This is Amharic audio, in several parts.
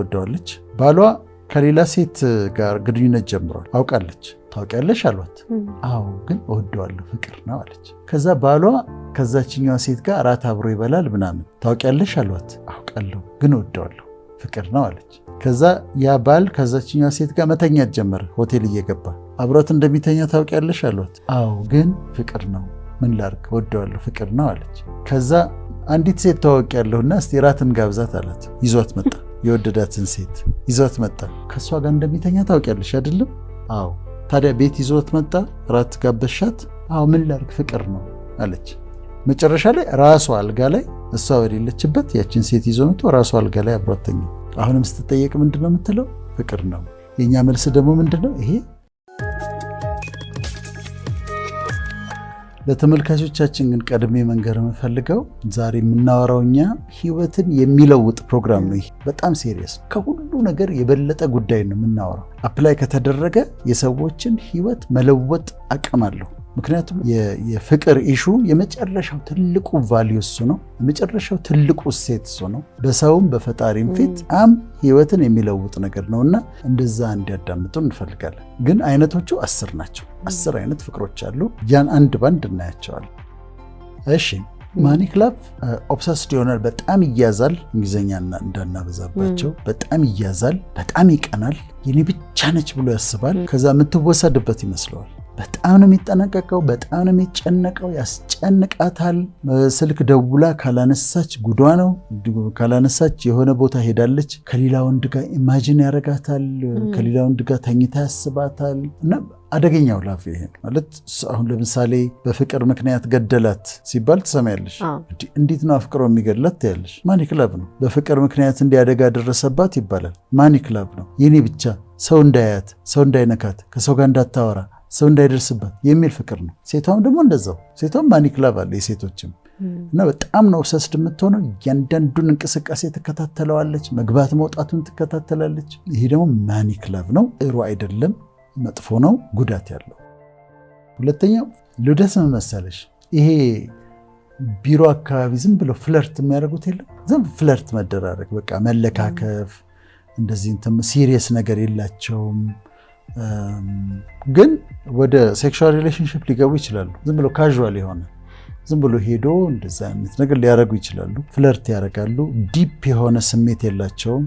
ወደዋለች ባሏ ከሌላ ሴት ጋር ግንኙነት ጀምሯል አውቃለች ታውቂያለሽ አሏት አዎ ግን ወደዋለሁ ፍቅር ነው አለች ከዛ ባሏ ከዛችኛዋ ሴት ጋር አራት አብሮ ይበላል ምናምን ታውቂያለሽ አሏት አውቃለሁ ግን ወደዋለሁ ፍቅር ነው አለች ከዛ ያ ባል ከዛችኛዋ ሴት ጋር መተኛት ጀመረ ሆቴል እየገባ አብሯት እንደሚተኛ ታውቂያለሽ አሏት አዎ ግን ፍቅር ነው ምን ላርክ ወደዋለሁ ፍቅር ነው አለች ከዛ አንዲት ሴት ታውቂያለሁና እስቲ ራትን ጋብዛት አላት ይዟት መጣ የወደዳትን ሴት ይዟት መጣ ከሷ ጋር እንደሚተኛ ታውቂያለሽ አይደለም አዎ ታዲያ ቤት ይዟት መጣ ራት ጋበሻት አዎ ምን ላርክ ፍቅር ነው አለች መጨረሻ ላይ ራሷ አልጋ ላይ እሷ ወዲለችበት ያችን ሴት ይዞ መጥቶ ራሷ አልጋ ላይ አብሯተኛ አሁንም ስትጠየቅ ምንድነው የምትለው ፍቅር ነው የኛ መልስ ደግሞ ምንድነው ይሄ ለተመልካቾቻችን ግን ቀድሜ መንገር የምፈልገው ዛሬ የምናወራውኛ ህይወትን የሚለውጥ ፕሮግራም ነው። ይሄ በጣም ሲሪየስ ከሁሉ ነገር የበለጠ ጉዳይ ነው የምናወራው። አፕላይ ከተደረገ የሰዎችን ህይወት መለወጥ አቅም አለው። ምክንያቱም የፍቅር ኢሹ የመጨረሻው ትልቁ ቫልዩ እሱ ነው። የመጨረሻው ትልቁ እሴት እሱ ነው። በሰውም በፈጣሪም ፊት በጣም ህይወትን የሚለውጥ ነገር ነውና እንደዛ እንዲያዳምጡ እንፈልጋለን። ግን አይነቶቹ 10 ናቸው። 10 አይነት ፍቅሮች አሉ። ያን አንድ ባንድ እናያቸዋለን። እሺ ማኒክ ላቭ ኦብሰስድ ይሆናል። በጣም ይያዛል። እንግሊዘኛ እንዳናበዛባቸው በጣም ይያዛል። በጣም ይቀናል። የኔ ብቻ ነች ብሎ ያስባል። ከዛ የምትወሰድበት ይመስለዋል። በጣም ነው የሚጠነቀቀው። በጣም ነው የሚጨነቀው። ያስጨንቃታል። ስልክ ደውላ ካላነሳች ጉዷ ነው። ካላነሳች የሆነ ቦታ ሄዳለች። ከሌላ ወንድ ጋር ኢማጂን ያረጋታል። ከሌላ ወንድ ጋር ተኝታ ያስባታል። እና አደገኛው ላቭ ይሄ ማለት አሁን ለምሳሌ በፍቅር ምክንያት ገደላት ሲባል ትሰማያለሽ። እንዴት ነው አፍቅሮ የሚገድላት ያለሽ? ማኒክ ላቭ ነው። በፍቅር ምክንያት እንዲያደጋ ደረሰባት ይባላል። ማኒክ ላቭ ነው። የኔ ብቻ ሰው እንዳያት፣ ሰው እንዳይነካት፣ ከሰው ጋር እንዳታወራ፣ ሰው እንዳይደርስባት የሚል ፍቅር ነው። ሴቷም ደግሞ እንደዛው። ሴቷም ማኒክ ላቭ አለ የሴቶችም እና በጣም ነው ኦብሰስድ የምትሆነው። እያንዳንዱን እንቅስቃሴ ትከታተለዋለች። መግባት መውጣቱን ትከታተላለች። ይሄ ደግሞ ማኒክ ላቭ ነው። ጥሩ አይደለም፣ መጥፎ ነው፣ ጉዳት ያለው። ሁለተኛው ሉደስ መሰለሽ ይሄ ቢሮ አካባቢ ዝም ብሎ ፍለርት የሚያደርጉት የለም። ዝም ፍለርት መደራረግ፣ በቃ መለካከፍ፣ እንደዚህ እንትን ሲሪየስ ነገር የላቸውም። ግን ወደ ሴክሹዋል ሪሌሽንሺፕ ሊገቡ ይችላሉ። ዝም ብሎ ካዥዋል የሆነ ዝም ብሎ ሄዶ እንደዛ አይነት ነገር ሊያደርጉ ይችላሉ። ፍለርት ያደርጋሉ። ዲፕ የሆነ ስሜት የላቸውም።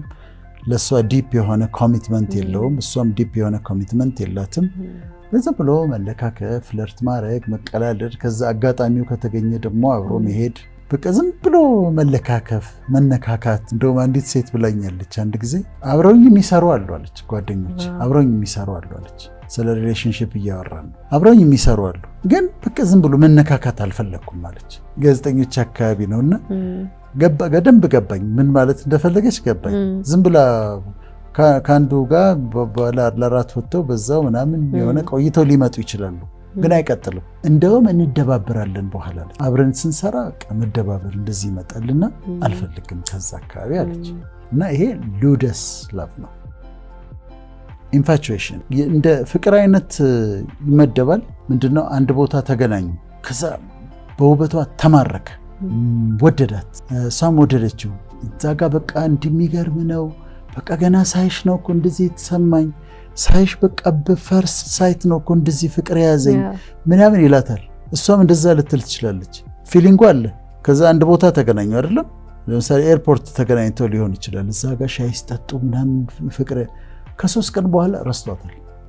ለሷ ዲፕ የሆነ ኮሚትመንት የለውም። እሷም ዲፕ የሆነ ኮሚትመንት የላትም። ዝም ብሎ መለካከፍ፣ ፍለርት ማድረግ፣ መቀላለድ፣ ከዛ አጋጣሚው ከተገኘ ደግሞ አብሮ መሄድ፣ በቃ ዝም ብሎ መለካከፍ፣ መነካካት። እንደውም አንዲት ሴት ብላኛለች አንድ ጊዜ አብረውኝ የሚሰሩ አሉ አለች። ጓደኞች አብረውኝ የሚሰሩ አሉ አለች። ስለ ሪሌሽንሺፕ እያወራን ነው። አብረውኝ የሚሰሩ አሉ፣ ግን በቃ ዝም ብሎ መነካካት አልፈለኩም አለች። ጋዜጠኞች አካባቢ ነውና ገደንብ ገባኝ። ምን ማለት እንደፈለገች ገባኝ። ዝም ብላ ከአንዱ ጋር ለራት ወጥተው በዛው ምናምን የሆነ ቆይተው ሊመጡ ይችላሉ፣ ግን አይቀጥልም። እንደውም እንደባበራለን በኋላ አብረን ስንሰራ መደባበር እንደዚህ ይመጣልና አልፈልግም ከዛ አካባቢ አለች። እና ይሄ ሉደስ ላቭ ነው። ኢንፋቹዌሽን እንደ ፍቅር አይነት ይመደባል። ምንድነው? አንድ ቦታ ተገናኙ፣ ከዛ በውበቷ ተማረከ፣ ወደዳት፣ እሷም ወደደችው። እዛ ጋ በቃ እንደሚገርም ነው። በቃ ገና ሳይሽ ነው እኮ እንደዚህ የተሰማኝ፣ ሳይሽ በቃ በፈርስ ሳይት ነው እኮ እንደዚህ ፍቅር የያዘኝ ምናምን ይላታል። እሷም እንደዛ ልትል ትችላለች። ፊሊንጉ አለ። ከዛ አንድ ቦታ ተገናኙ አይደለም? ለምሳሌ ኤርፖርት ተገናኝተው ሊሆን ይችላል። እዛ ጋ ሻይ ሲጠጡ ምናምን ፍቅር፣ ከ3 ቀን በኋላ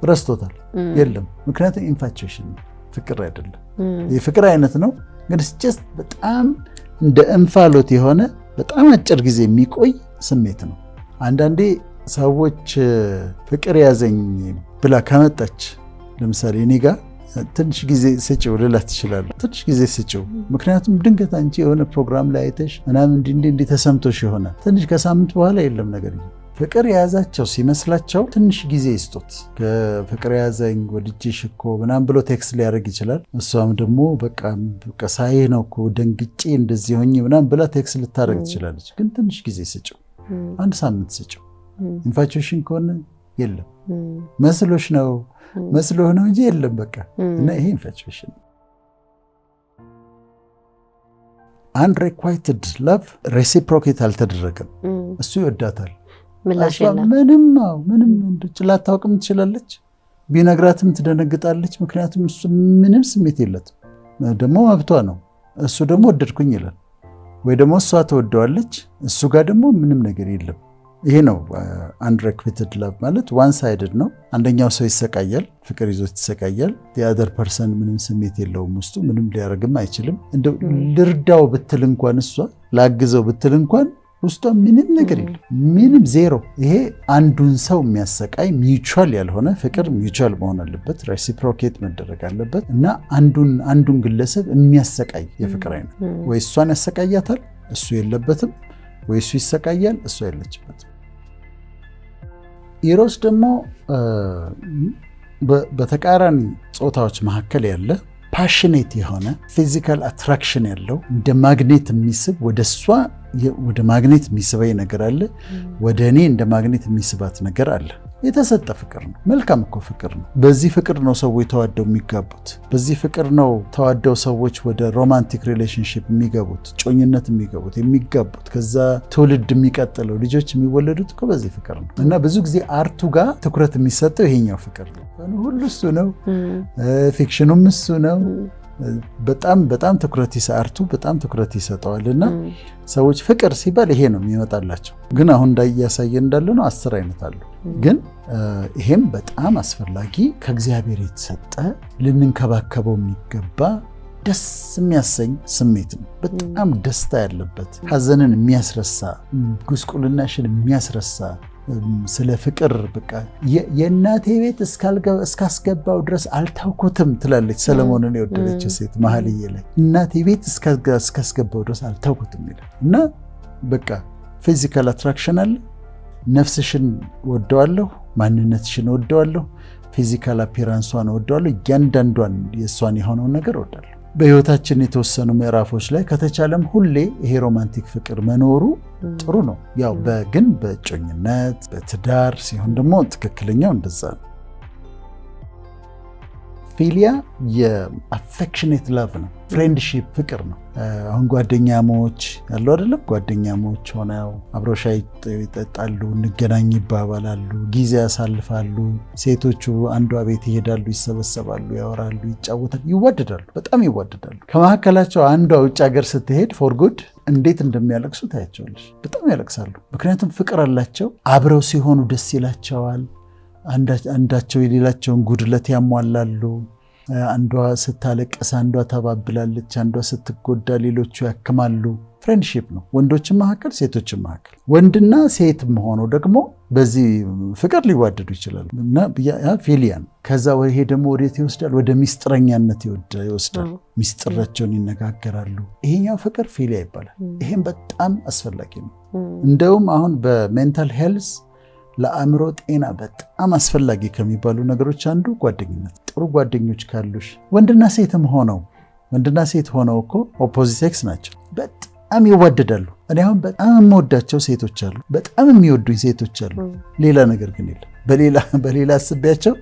ረስቶታል። የለም፣ ምክንያቱም ኢንፋቹዌሽን ፍቅር አይደለም። የፍቅር አይነት ነው፣ ግን ጀስት በጣም እንደ እንፋሎት የሆነ በጣም አጭር ጊዜ የሚቆይ ስሜት ነው። አንዳንዴ ሰዎች ፍቅር ያዘኝ ብላ ከመጣች ለምሳሌ እኔ ጋር ትንሽ ጊዜ ስጭው ልላት ትችላለህ። ትንሽ ጊዜ ስጭው፣ ምክንያቱም ድንገት አንቺ የሆነ ፕሮግራም ላይ አይተሽ ምናምን እንዲህ ተሰምቶሽ ይሆናል። ትንሽ ከሳምንት በኋላ የለም ነገር። ፍቅር የያዛቸው ሲመስላቸው ትንሽ ጊዜ ይስጡት። ከፍቅር ያዘኝ ወድጄሽ እኮ ምናምን ብሎ ቴክስት ሊያደርግ ይችላል። እሷም ደግሞ በቃ ሳይህ ነው እኮ ደንግጬ እንደዚህ ሆኜ ምናምን ብላ ቴክስት ልታደርግ ትችላለች። ግን ትንሽ ጊዜ ስጭው፣ 1 ሳምንት ስጭው። ኢንፋቹዌሽን ከሆነ የለም፣ መስሎሽ ነው መስሎህ ነው እንጂ የለም በቃ። እና ይሄ ኢንፋቹዌሽን። አንሪኳይትድ ላቭ ሬሲፕሮኬት አልተደረገም። እሱ ይወዳታል፣ ምንም ላታውቅም ትችላለች። ቢነግራትም ትደነግጣለች። ምክንያቱም እሱ ምንም ስሜት የለትም። ደግሞ መብቷ ነው። እሱ ደግሞ ወደድኩኝ ይላል ወይ ደግሞ እሷ ተወደዋለች፣ እሱ ጋር ደግሞ ምንም ነገር የለም። ይሄ ነው unrequited love ማለት one sided ነው። አንደኛው ሰው ይሰቃያል፣ ፍቅር ይዞት ይሰቃያል። the other person ምንም ስሜት የለውም ውስጡ፣ ምንም ሊያደርግም አይችልም። እንደው ልርዳው ብትል እንኳን እሷ ላግዘው ብትል እንኳን ውስጧ ምንም ነገር የለም፣ ምንም ዜሮ። ይሄ አንዱን ሰው የሚያሰቃይ ሚውቹዋል ያልሆነ ፍቅር ሚውቹዋል መሆን አለበት፣ ሬሲፕሮኬት መደረግ አለበት እና አንዱን ግለሰብ የሚያሰቃይ የፍቅር አይነት ወይ እሷን ያሰቃያታል፣ እሱ የለበትም፣ ወይ እሱ ይሰቃያል፣ እሷ የለችበትም። ኢሮስ ደግሞ በተቃራኒ ጾታዎች መካከል ያለ ፓሽኔት የሆነ ፊዚካል አትራክሽን ያለው እንደ ማግኔት የሚስብ ወደ ማግኔት የሚስበኝ ነገር አለ፣ ወደ እኔ እንደ ማግኔት የሚስባት ነገር አለ። የተሰጠ ፍቅር ነው። መልካም እኮ ፍቅር ነው። በዚህ ፍቅር ነው ሰዎች ተዋደው የሚጋቡት። በዚህ ፍቅር ነው ተዋደው ሰዎች ወደ ሮማንቲክ ሪሌሽንሺፕ የሚገቡት፣ ጮኝነት የሚጋቡት፣ ከዛ ትውልድ የሚቀጥለው ልጆች የሚወለዱት እኮ በዚህ ፍቅር ነው። እና ብዙ ጊዜ አርቱ ጋር ትኩረት የሚሰጠው ይሄኛው ፍቅር ነው። ሁሉ እሱ ነው፣ ፊክሽኑም እሱ ነው። በጣም ትኩረት አርቱ በጣም ትኩረት ይሰጠዋል። እና ሰዎች ፍቅር ሲባል ይሄ ነው የሚመጣላቸው። ግን አሁን እንዳያሳየን እንዳለ ነው 10 አይነት አሉ። ግን ይሄም በጣም አስፈላጊ ከእግዚአብሔር የተሰጠ ልንንከባከበው የሚገባ ደስ የሚያሰኝ ስሜት ነው። በጣም ደስታ ያለበት፣ ሐዘንን የሚያስረሳ፣ ጉስቁልናሽን የሚያስረሳ ስለ ፍቅር በቃ የእናቴ ቤት እስካስገባው ድረስ አልታውኩትም ትላለች ሰለሞንን የወደደች ሴት መኃልየ ላይ እናቴ ቤት እስካስገባው ድረስ አልታውኩትም ይላል። እና በቃ ፊዚካል አትራክሽን አለ። ነፍስሽን ወደዋለሁ፣ ማንነትሽን ወደዋለሁ፣ ፊዚካል አፒራንሷን ወደዋለሁ፣ እያንዳንዷን የእሷን የሆነውን ነገር ወደዋለሁ። በህይወታችን የተወሰኑ ምዕራፎች ላይ ከተቻለም ሁሌ ይሄ ሮማንቲክ ፍቅር መኖሩ ጥሩ ነው። ያው ግን በእጮኝነት በትዳር ሲሆን ደግሞ ትክክለኛው እንደዛ ነው። ፊሊያ የአፌክሽኔት ላቭ ነው። ፍሬንድሺፕ ፍቅር ነው። አሁን ጓደኛሞች ያሉ አይደለም፣ ጓደኛሞች ሆነው አብረው ሻይ ይጠጣሉ፣ እንገናኝ ይባባላሉ፣ ጊዜ ያሳልፋሉ። ሴቶቹ አንዷ ቤት ይሄዳሉ፣ ይሰበሰባሉ፣ ያወራሉ፣ ይጫወታሉ፣ ይዋደዳሉ፣ በጣም ይዋደዳሉ። ከመካከላቸው አንዷ ውጭ ሀገር ስትሄድ ፎር ጉድ እንዴት እንደሚያለቅሱ ታያቸዋለሽ። በጣም ያለቅሳሉ። ምክንያቱም ፍቅር አላቸው። አብረው ሲሆኑ ደስ ይላቸዋል። አንዳቸው የሌላቸውን ጉድለት ያሟላሉ። አንዷ ስታለቅስ አንዷ ታባብላለች፣ አንዷ ስትጎዳ ሌሎቹ ያክማሉ። ፍሬንድሺፕ ነው፣ ወንዶችም መካከል ሴቶችም መካከል። ወንድና ሴትም ሆነው ደግሞ በዚህ ፍቅር ሊዋደዱ ይችላሉ። እና ፊሊያ ነው። ከዛ ይሄ ደግሞ ወዴት ይወስዳል? ወደ ሚስጥረኛነት ይወስዳል። ሚስጥራቸውን ይነጋገራሉ። ይሄኛው ፍቅር ፊሊያ ይባላል። ይሄም በጣም አስፈላጊ ነው። እንደውም አሁን በሜንታል ሄልዝ ለአእምሮ ጤና በጣም አስፈላጊ ከሚባሉ ነገሮች አንዱ ጓደኝነት። ጥሩ ጓደኞች ካሉሽ ወንድና ሴት ሆነው እኮ ኦፖዚት ሴክስ ናቸው፣ በጣም ይዋደዳሉ። እኔ አሁን በጣም የምወዳቸው ሴቶች አሉ፣ በጣም የሚወዱኝ ሴቶች አሉ። ሌላ ነገር ግን የለም። በሌላ አስቤያቸው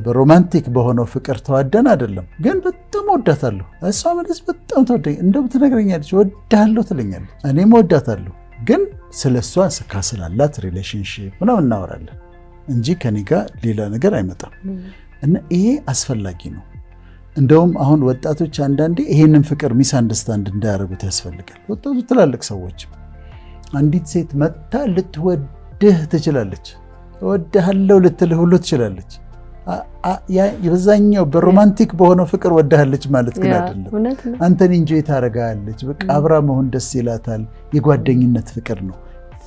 በሮማንቲክ በሆነው ፍቅር ተዋደን አይደለም፣ ግን በጣም ወዳታለሁ። እሷ ማለት በጣም ተወደኝ እንደው ትነግረኛለች፣ ወዳለሁ ትለኛለች፣ እኔም ወዳታለሁ። ግን ስለሷ ስላላት ሪሌሽንሺፕ ምናምን እናወራለን እንጂ ከኔ ጋር ሌላ ነገር አይመጣም። እና ይሄ አስፈላጊ ነው። እንደውም አሁን ወጣቶች አንዳንዴ ይሄንን ፍቅር ሚስ አንደርስታንድ እንዳያደርጉት ያስፈልጋል። ወጣቱ ትላልቅ ሰዎች አንዲት ሴት መታ ልትወድህ ትችላለች፣ እወድሃለሁ ልትልህ ሁሉ ትችላለች። በዛኛው በሮማንቲክ በሆነው ፍቅር ወዳለች ማለት ግን አይደለም። አንተን ኢንጆይ ታረጋለች፣ በቃ አብራ መሆን ደስ ይላታል። የጓደኝነት ፍቅር ነው፣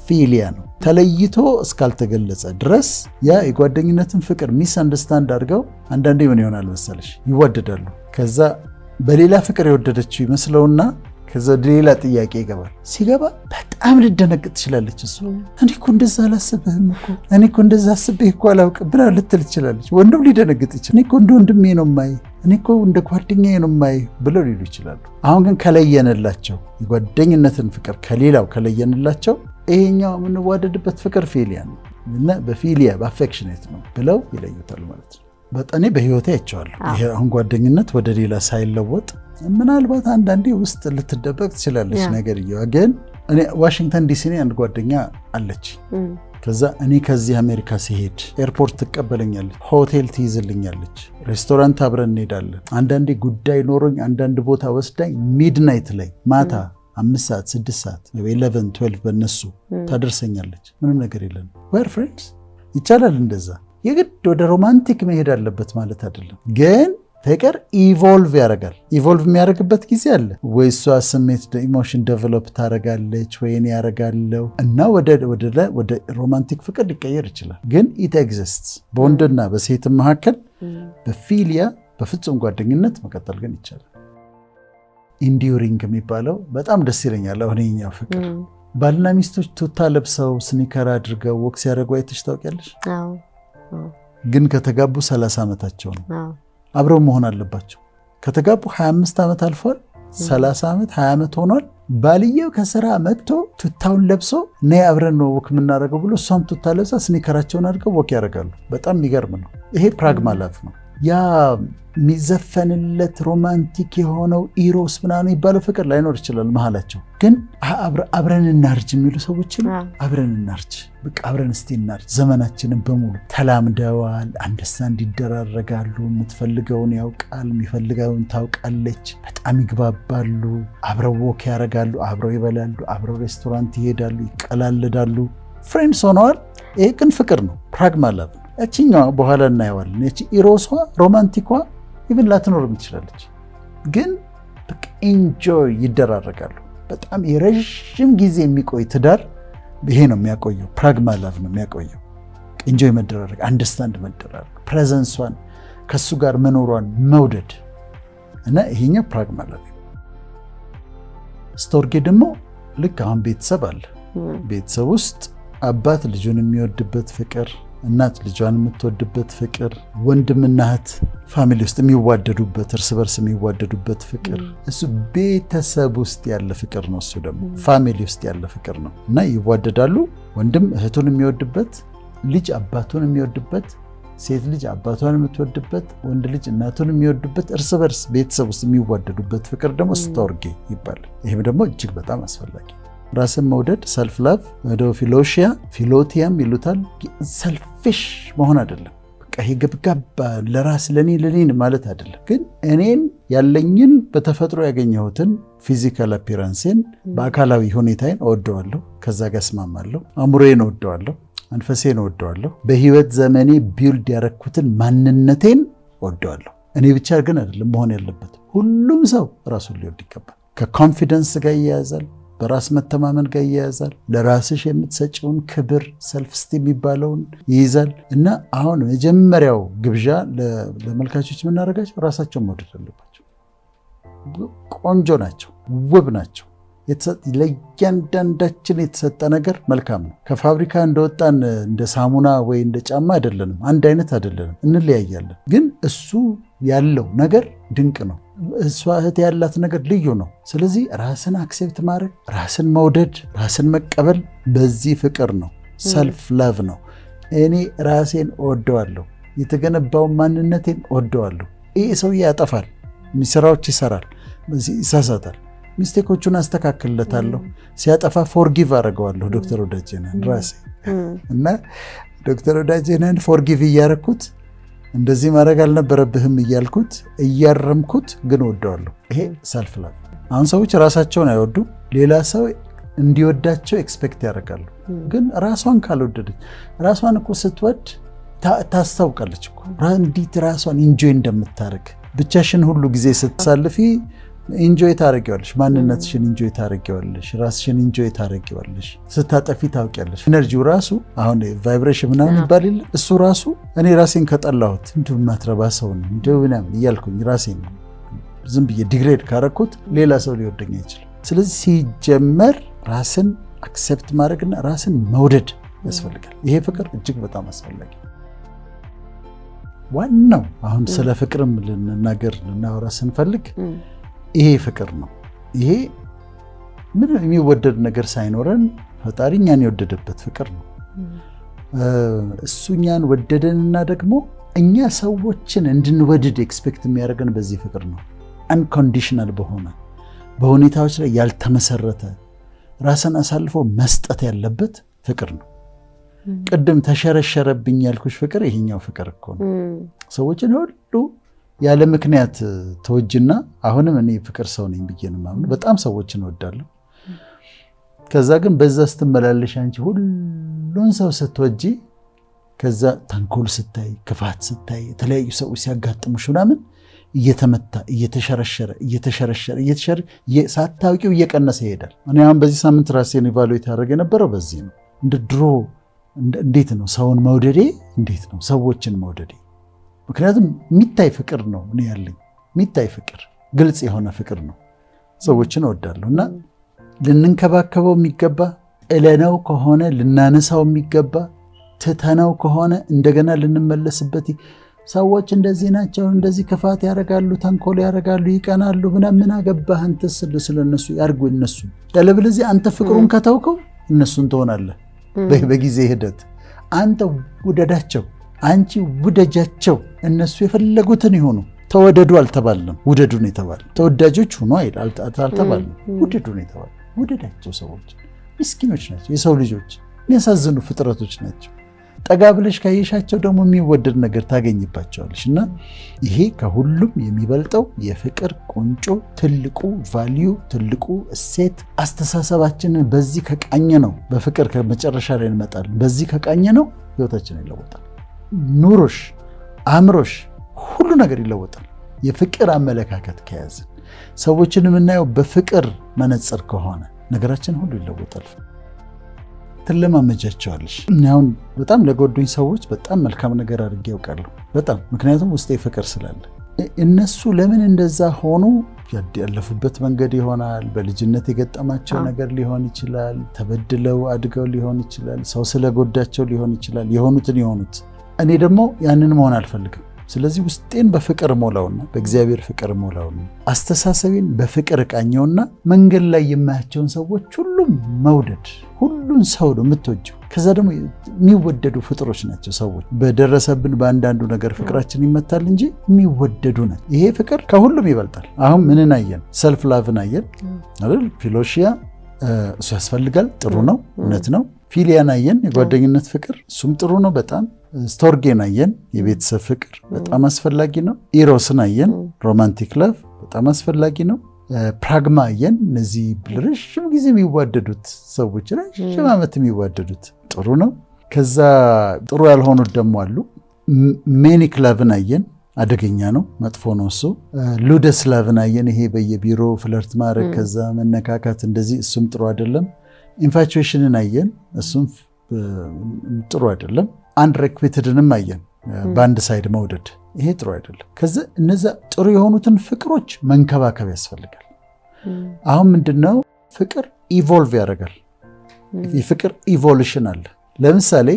ፊሊያ ነው። ተለይቶ እስካልተገለጸ ድረስ ያ የጓደኝነትን ፍቅር ሚስ አንደርስታንድ አድርገው አንዳንዴ ምን ይሆናል መሰለሽ፣ ይዋደዳሉ። ከዛ በሌላ ፍቅር የወደደችው ይመስለውና ከዛ ሌላ ጥያቄ ይገባል። ሲገባ በጣም ልደነግጥ ትችላለች። እሱ እኔ እኮ እንደዛ አላስብህም እኮ እኔ እኮ እንደዛ አስብህ እኮ አላውቅም ብላ ልትል ትችላለች። ወንድም ሊደነግጥ ይችላል። እኔ እኮ እንደ ወንድሜ ነው የማይ፣ እኔ እኮ እንደ ጓደኛዬ ነው የማይ ብለው ሊሉ ይችላሉ። አሁን ግን ከለየንላቸው የጓደኝነትን ፍቅር ከሌላው ከለየንላቸው ይሄኛው የምንዋደድበት ፍቅር ፊሊያ ነው እና በፊሊያ በአፌክሽኔት ነው ብለው ይለዩታል ማለት ነው። በጣም በህይወቴ አይቼዋለሁ። ይሄ አሁን ጓደኝነት ወደ ሌላ ሳይለወጥ ምናልባት አንዳንዴ ውስጥ ልትደበቅ ትችላለች ነገርየዋ። ግን እኔ ዋሽንግተን ዲሲ አንድ ጓደኛ አለች ከዛ እኔ ከዚህ አሜሪካ ሲሄድ ኤርፖርት ትቀበለኛለች፣ ሆቴል ትይዝልኛለች፣ ሬስቶራንት አብረን እንሄዳለን። አንዳንዴ ጉዳይ ኖሮኝ አንዳንድ ቦታ ወስዳኝ ሚድናይት ላይ ማታ 5 ሰዓት 6 ሰዓት 11 12 በነሱ ታደርሰኛለች። ምንም ነገር የለም። we're friends ይቻላል እንደዛ። የግድ ወደ ሮማንቲክ መሄድ አለበት ማለት አይደለም። ግን ፍቅር ኢቮልቭ ያደርጋል። ኢቮልቭ የሚያደርግበት ጊዜ አለ ወይ እሷ ስሜት ኢሞሽን ዴቨሎፕ ታደርጋለች ወይ እኔ ያደርጋለሁ እና ወደ ሮማንቲክ ፍቅር ሊቀየር ይችላል። ግን ኢት ኤግዚስትስ በወንድና በሴት መካከል በፊሊያ በፍጹም ጓደኝነት መቀጠል ግን ይቻላል። ኢንዲዩሪንግ የሚባለው በጣም ደስ ይለኛል። አሁን የኛው ፍቅር ባልና ሚስቶች ቱታ ለብሰው ስኒከር አድርገው ወክ ሲያደርጉ አይተሽ ታውቂያለሽ? ግን ከተጋቡ 30 ዓመታቸው ነው። አብረው መሆን አለባቸው። ከተጋቡ 25 ዓመት አልፏል። 30 ዓመት 20 ዓመት ሆኗል። ባልየው ከስራ መጥቶ ቱታውን ለብሶ ነይ አብረን ነው ወክ የምናደርገው ብሎ እሷም ቱታ ለብሳ ስኒከራቸውን አድርገው ወክ ያደርጋሉ። በጣም የሚገርም ነው። ይሄ ፕራግማ ላቭ ነው። ያ የሚዘፈንለት ሮማንቲክ የሆነው ኢሮስ ምናምን የሚባለው ፍቅር ላይኖር ይችላል መሀላቸው። ግን አብረን እናርጅ የሚሉ ሰዎችን አብረን እናርጅ፣ በቃ አብረን እስቲ እናርጅ። ዘመናችንን በሙሉ ተላምደዋል፣ አንደርስታንድ ይደራረጋሉ። የምትፈልገውን ያውቃል፣ የሚፈልገውን ታውቃለች። በጣም ይግባባሉ፣ አብረው ወክ ያደርጋሉ፣ አብረው ይበላሉ፣ አብረው ሬስቶራንት ይሄዳሉ፣ ይቀላለዳሉ፣ ፍሬንድስ ሆነዋል። ይሄ ግን ፍቅር ነው፣ ፕራግማ ላቭ ነው። እቺኛዋ በኋላ እናየዋለን። እቺ ኢሮሷ ሮማንቲኳ ይብን ላትኖርም ትችላለች፣ ግን በቃ ኢንጆይ ይደራረጋሉ። በጣም የረዥም ጊዜ የሚቆይ ትዳር ይሄ ነው የሚያቆየው። ፕራግማ ላቭ ነው የሚያቆየው። ኢንጆይ መደራረግ፣ አንደርስታንድ መደራረግ፣ ፕሬዘንሷን ከሱ ጋር መኖሯን መውደድ እና ይሄኛው ፕራግማ ላቭ። ስቶርጌ ደግሞ ልክ አሁን ቤተሰብ አለ። ቤተሰብ ውስጥ አባት ልጁን የሚወድበት ፍቅር፣ እናት ልጇን የምትወድበት ፍቅር፣ ወንድምና እህት ፋሚሊ ውስጥ የሚዋደዱበት እርስ በርስ የሚዋደዱበት ፍቅር፣ እሱ ቤተሰብ ውስጥ ያለ ፍቅር ነው። እሱ ደግሞ ፋሚሊ ውስጥ ያለ ፍቅር ነው እና ይዋደዳሉ። ወንድም እህቱን የሚወድበት፣ ልጅ አባቱን የሚወድበት፣ ሴት ልጅ አባቷን የምትወድበት፣ ወንድ ልጅ እናቱን የሚወድበት፣ እርስ በርስ ቤተሰብ ውስጥ የሚዋደዱበት ፍቅር ደግሞ ስቶርጌ ይባላል። ይህም ደግሞ እጅግ በጣም አስፈላጊ። ራስን መውደድ ሰልፍ ላቭ ወደ ፊሎቲያም ይሉታል። ሰልፊሽ መሆን አይደለም። በቃ ይሄ ገብጋባ ለራስ ለኔ ማለት አይደለም። ግን እኔን ያለኝን በተፈጥሮ ያገኘሁትን ፊዚካል አፒራንሴን በአካላዊ ሁኔታዬን እወደዋለሁ። ከዛ ጋር እስማማለሁ። አእምሮዬን እወደዋለሁ፣ መንፈሴን እወደዋለሁ። በህይወት ዘመኔ ቢልድ ያረኩትን ማንነቴን እወደዋለሁ። እኔ ብቻ ግን አይደለም መሆን ያለበት። ሁሉም ሰው ራሱን ሊወድ ይገባል። ከኮንፊደንስ ጋር ይያያዛል፣ በራስ መተማመን ጋር ይያያዛል። ለራስሽ የምትሰጪውን ክብር ሰልፍ ስቲም የሚባለውን ይይዛል። እና አሁን መጀመሪያው ግብዣ ለመልካቾች የምናደርጋቸው ራሳቸውን መውደድ አለባቸው። ቆንጆ ናቸው፣ ውብ ናቸው። ለእያንዳንዳችን የተሰጠ ነገር መልካም ነው። ከፋብሪካ እንደወጣን እንደ ሳሙና ወይ እንደ ጫማ አይደለንም፣ አንድ አይነት አይደለንም፣ እንለያያለን። ግን እሱ ያለው ነገር ድንቅ ነው። እሷ እህት ያላት ነገር ልዩ ነው። ስለዚህ ራስን አክሴፕት ማድረግ፣ ራስን መውደድ፣ ራስን መቀበል በዚህ ፍቅር ነው። ሰልፍ ላቭ ነው። እኔ ራሴን እወደዋለሁ፣ የተገነባውን ማንነቴን እወደዋለሁ። ይህ ሰውዬ ያጠፋል፣ ስራዎች ይሰራል፣ ይሳሳታል፣ ሚስቴኮቹን አስተካክልለታለሁ፣ ሲያጠፋ ፎርጊቭ አደርገዋለሁ። ዶክተር ወዳጄነህን ራሴ እና ዶክተር ወዳጄነህን ፎርጊቭ እያረኩት እንደዚህ ማድረግ አልነበረብህም እያልኩት እያረምኩት ግን ወደዋለሁ። ይሄ ሰልፍ ላቭ። አሁን ሰዎች ራሳቸውን አይወዱም፣ ሌላ ሰው እንዲወዳቸው ኤክስፔክት ያደርጋሉ። ግን ራሷን ካልወደደች፣ ራሷን እኮ ስትወድ ታስታውቃለች እኮ እንዴት ራሷን ኢንጆይ እንደምታደርግ። ብቻሽን ሁሉ ጊዜ ስትሳልፊ ኢንጆይ ታደርጊዋለሽ፣ ማንነትሽን ኢንጆይ ታደርጊዋለሽ፣ ራስሽን ኢንጆይ ታደርጊዋለሽ። ስታጠፊ ታውቂያለሽ። ኢነርጂው ራሱ አሁን ቫይብሬሽን ምናምን ይባል የለ እሱ ራሱ እኔ ራሴን ከጠላሁት እንዲሁ ማትረባ ሰው ነው እንዲሁ ምናምን እያልኩኝ ራሴን ዝም ብዬ ዲግሬድ ካረኩት ሌላ ሰው ሊወደኝ አይችልም። ስለዚህ ሲጀመር ራስን አክሴፕት ማድረግና ራስን መውደድ ያስፈልጋል። ይሄ ፍቅር እጅግ በጣም አስፈላጊ ዋናው። አሁን ስለ ፍቅርም ልናወራ ስንፈልግ ይሄ ፍቅር ነው። ይሄ ምንም የሚወደድ ነገር ሳይኖረን ፈጣሪ እኛን የወደደበት ፍቅር ነው። እሱ እኛን ወደደንና ደግሞ እኛ ሰዎችን እንድንወድድ ኤክስፔክት የሚያደርገን በዚህ ፍቅር ነው። አንኮንዲሽናል በሆነ በሁኔታዎች ላይ ያልተመሰረተ ራስን አሳልፎ መስጠት ያለበት ፍቅር ነው። ቅድም ተሸረሸረብኝ ያልኩሽ ፍቅር ይሄኛው ፍቅር እኮ ነው። ሰዎችን ሁሉ ያለ ምክንያት ተወጅና አሁንም እኔ ፍቅር ሰው ነኝ ብዬ ነው የማምነው። በጣም ሰዎችን እወዳለሁ። ከዛ ግን በዛ ስትመላለሽ አንቺ ሁሉን ሰው ስትወጂ ከዛ ተንኮል ስታይ፣ ክፋት ስታይ፣ የተለያዩ ሰዎች ሲያጋጥሙሽ ምናምን እየተመታ እየተሸረሸረ ሳታውቂው እየቀነሰ ይሄዳል። እኔ አሁን በዚህ ሳምንት ራሴን ኢቫሉዌት ያደረገ የነበረው በዚህ ነው። እንደ ድሮ እንዴት ነው ሰውን መውደዴ? እንዴት ነው ሰዎችን መውደዴ? ምክንያቱም የሚታይ ፍቅር ነው እኔ ያለኝ፣ የሚታይ ፍቅር፣ ግልጽ የሆነ ፍቅር ነው። ሰዎችን እወዳለሁ እና ልንንከባከበው የሚገባ ጥለነው ከሆነ ልናነሳው የሚገባ ትተነው ከሆነ እንደገና ልንመለስበት። ሰዎች እንደዚህ ናቸው፣ እንደዚህ ክፋት ያደርጋሉ፣ ተንኮል ያደርጋሉ፣ ይቀናሉ፣ ምን አገባህ አንተስ ስለነሱ ያርጉ እነሱ። ያለበለዚያ አንተ ፍቅሩን ከተውከው እነሱን ትሆናለህ በጊዜ ሂደት። አንተ ውደዳቸው፣ አንቺ ውደጃቸው፣ እነሱ የፈለጉትን ይሆኑ። ተወደዱ አልተባልንም፣ ውደዱ ነው የተባልነው። ተወዳጆች ሁኑ አልተባልንም፣ ውደዱ ነው የተባልነው። ውደዳቸው። ሰዎች ምስኪኖች ናቸው፣ የሰው ልጆች የሚያሳዝኑ ፍጥረቶች ናቸው። ጠጋ ብለሽ ካየሻቸው ደግሞ የሚወደድ ነገር ታገኝባቸዋለሽ። እና ይሄ ከሁሉም የሚበልጠው የፍቅር ቁንጮ ትልቁ ቫልዩ፣ ትልቁ እሴት አስተሳሰባችንን በዚህ ከቃኘ ነው በፍቅር ከመጨረሻ ላይ እንመጣለን። በዚህ ከቃኘ ነው ህይወታችን ይለወጣል። ኑሮሽ፣ አእምሮሽ፣ ሁሉ ነገር ይለወጣል። የፍቅር አመለካከት ከያዝን፣ ሰዎችን የምናየው በፍቅር መነጽር ከሆነ ነገራችን ሁሉ ይለወጣል። ትለማመጃቸዋለሽ። አሁን በጣም ለጎዱኝ ሰዎች በጣም መልካም ነገር አድርጌ ያውቃለሁ። በጣም ምክንያቱም ውስጤ ፍቅር ስላለ። እነሱ ለምን እንደዛ ሆኑ? ያለፉበት መንገድ ይሆናል፣ በልጅነት የገጠማቸው ነገር ሊሆን ይችላል፣ ተበድለው አድገው ሊሆን ይችላል፣ ሰው ስለጎዳቸው ሊሆን ይችላል። የሆኑት እኔ ደግሞ ያንን መሆን አልፈልግም። ስለዚህ ውስጤን በፍቅር ሞላውና በእግዚአብሔር ፍቅር ሞላውና አስተሳሰቤን በፍቅር ቃኘውና መንገድ ላይ የማያቸውን ሰዎች ሁሉም መውደድ። ሁሉን ሰው ነው የምትወጂው። ከዛ ደግሞ የሚወደዱ ፍጥሮች ናቸው ሰዎች። በደረሰብን በአንዳንዱ ነገር ፍቅራችን ይመታል እንጂ የሚወደዱ ናቸው። ይሄ ፍቅር ከሁሉም ይበልጣል። አሁን ምንን አየን? ሰልፍ ላቭን አየን አይደል? ፊሎሺያ እሱ ያስፈልጋል፣ ጥሩ ነው፣ እውነት ነው። ፊሊያን አየን፣ የጓደኝነት ፍቅር፣ እሱም ጥሩ ነው በጣም። ስቶርጌን አየን፣ የቤተሰብ ፍቅር በጣም አስፈላጊ ነው። ኢሮስን አየን፣ ሮማንቲክ ላቭ በጣም አስፈላጊ ነው። ፕራግማ አየን፣ እነዚህ ረዥም ጊዜ የሚዋደዱት ሰዎች፣ ረዥም ዓመት የሚዋደዱት ጥሩ ነው። ከዛ ጥሩ ያልሆኑት ደግሞ አሉ። ሜኒክ ላቭን አየን፣ አደገኛ ነው፣ መጥፎ ነው እሱ። ሉደስ ላቭን አየን፣ ይሄ በየቢሮ ፍለርት ማድረግ ከዛ መነካካት እንደዚህ፣ እሱም ጥሩ አይደለም። ኢንፋቹዌሽንን አየን፣ እሱም ጥሩ አይደለም። አንሬክዊትድንም አየን፣ በአንድ ሳይድ መውደድ፣ ይሄ ጥሩ አይደለም። ከዚ እነዛ ጥሩ የሆኑትን ፍቅሮች መንከባከብ ያስፈልጋል። አሁን ምንድነው ፍቅር ኢቮልቭ ያደርጋል። የፍቅር ኢቮሉሽን አለ። ለምሳሌ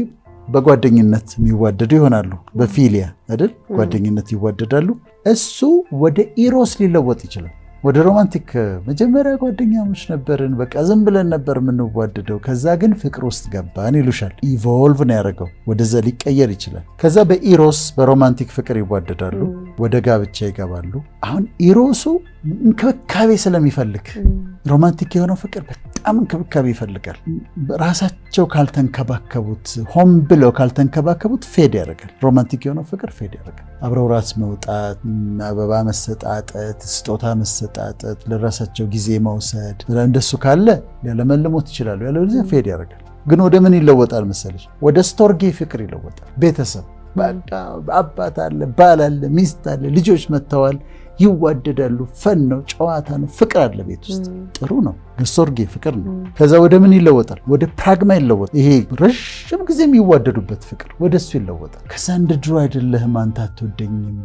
በጓደኝነት የሚዋደዱ ይሆናሉ፣ በፊሊያ አይደል? ጓደኝነት ይዋደዳሉ። እሱ ወደ ኢሮስ ሊለወጥ ይችላል፣ ወደ ሮማንቲክ። መጀመሪያ ጓደኛሞች ነበርን፣ በቃ ዝም ብለን ነበር የምንዋደደው፣ ከዛ ግን ፍቅር ውስጥ ገባን ይሉሻል። ኢቮልቭ ነው ያደረገው፣ ወደዛ ሊቀየር ይችላል። ከዛ በኢሮስ በሮማንቲክ ፍቅር ይዋደዳሉ፣ ወደ ጋብቻ ይገባሉ። አሁን ኢሮሱ እንክብካቤ ስለሚፈልግ ሮማንቲክ የሆነው ፍቅር በጣም እንክብካቤ ይፈልጋል። ራሳቸው ካልተንከባከቡት፣ ሆን ብለው ካልተንከባከቡት ፌድ ያደርጋል። ሮማንቲክ የሆነው ፍቅር ፌድ ያደርጋል። አብረው ራስ መውጣት፣ አበባ መሰጣጠት፣ ስጦታ መሰጣጠት፣ ለራሳቸው ጊዜ መውሰድ፣ እንደሱ ካለ ሊያለመልሞት ይችላሉ። ያለበለዚያ ፌድ ያደርጋል። ግን ወደ ምን ይለወጣል መሰለሽ? ወደ ስቶርጌ ፍቅር ይለወጣል። ቤተሰብ፣ አባት አለ፣ ባል አለ፣ ሚስት አለ፣ ልጆች መጥተዋል፣ ይዋደዳሉ። ፈን ነው፣ ጨዋታ ነው፣ ፍቅር አለ ቤት ውስጥ። ጥሩ ነው፣ ስቶርጌ ፍቅር ነው። ከዛ ወደ ምን ይለወጣል? ወደ ፕራግማ ይለወጣል። ይሄ ረዥም ጊዜ የሚዋደዱበት ፍቅር ወደ እሱ ይለወጣል። ከዛ እንደ ድሮ አይደለህም፣ አንተ አትወደኝም፣